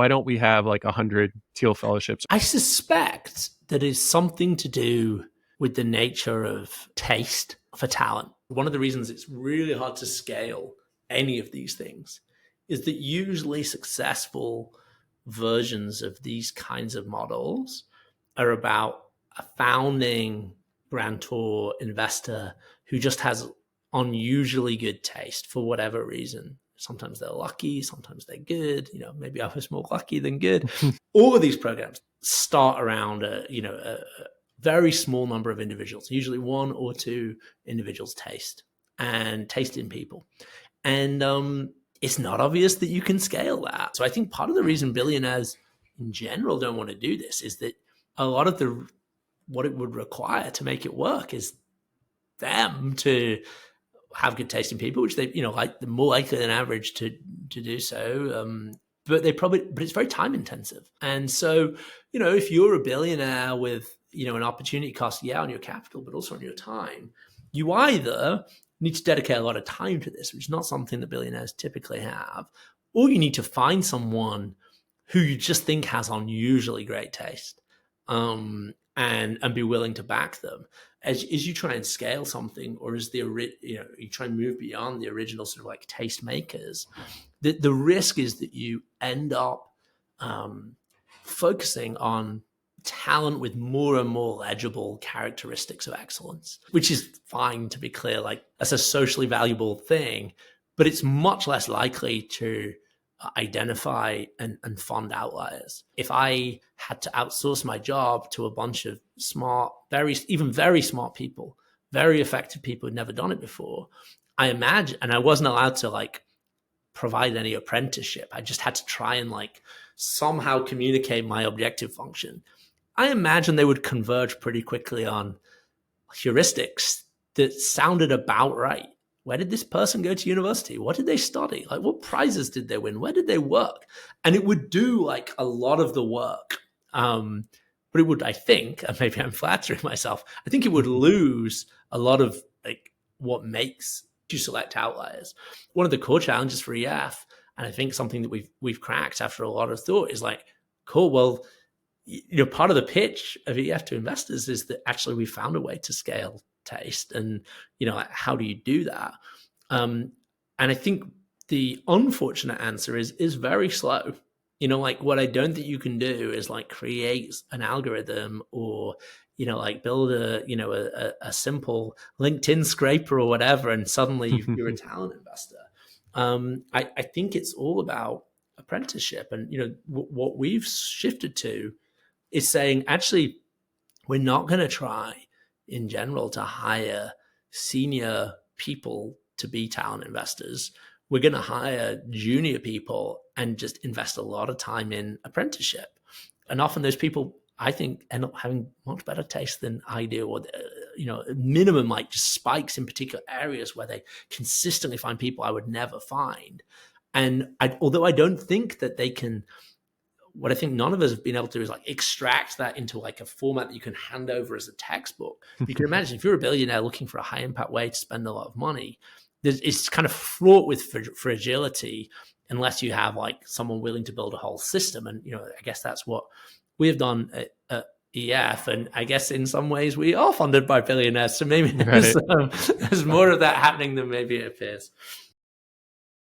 Why don't we have like 100 Thiel Fellowships? I suspect that it's something to do with the nature of taste for talent. One of the reasons it's really hard to scale any of these things is that usually successful versions of these kinds of models are about a founding grantor investor who just has unusually good taste for whatever reason. Sometimes they're lucky, sometimes they're good. Maybe I was more lucky than good. All of these programs start around a very small number of individuals, usually one or two individuals' taste in people. And it's not obvious that you can scale that. So I think part of the reason billionaires in general don't want to do this is that a lot of what it would require to make it work is them to have good taste in people, which they, they're more likely than average to do so. But it's very time intensive. And so, if you're a billionaire with, an opportunity cost, on your capital, but also on your time, you either need to dedicate a lot of time to this, which is not something that billionaires typically have, or you need to find someone who you just think has unusually great taste, and be willing to back them as you try and scale something, or as you try and move beyond the original sort of like taste makers. The risk is that you end up focusing on talent with more and more legible characteristics of excellence, which is fine, to be clear, like that's a socially valuable thing, but it's much less likely to identify and fund outliers. If I had to outsource my job to a bunch of smart, very smart people, very effective people who'd never done it before, I imagine, and I wasn't allowed to like provide any apprenticeship. I just had to try and like somehow communicate my objective function. I imagine they would converge pretty quickly on heuristics that sounded about right. Where did this person go to university? What did they study? Like, what prizes did they win? Where did they work? And it would do like a lot of the work. But it would, I think, and maybe I'm flattering myself, I think it would lose a lot of like what makes you select outliers. One of the core challenges for EF, and I think something that we've cracked after a lot of thought, is like, cool, well, part of the pitch of EF to investors is that actually we found a way to scale taste, and how do you do that? And I think the unfortunate answer is very slow. Like what I don't think you can do is like create an algorithm or like build a simple LinkedIn scraper or whatever, and suddenly you're a talent investor. I think it's all about apprenticeship, and what we've shifted to is saying, actually, we're not going to try in general to hire senior people to be talent investors. We're going to hire junior people and just invest a lot of time in apprenticeship. And often those people, I think, end up having much better taste than I do, or, minimum like just spikes in particular areas where they consistently find people I would never find. And although I don't think that they can, what I think none of us have been able to do is like extract that into like a format that you can hand over as a textbook. You can imagine if you're a billionaire looking for a high impact way to spend a lot of money, it's kind of fraught with fragility unless you have like someone willing to build a whole system. And, I guess that's what we have done at EF. And I guess in some ways we are funded by billionaires. So maybe there's more of that happening than maybe it appears.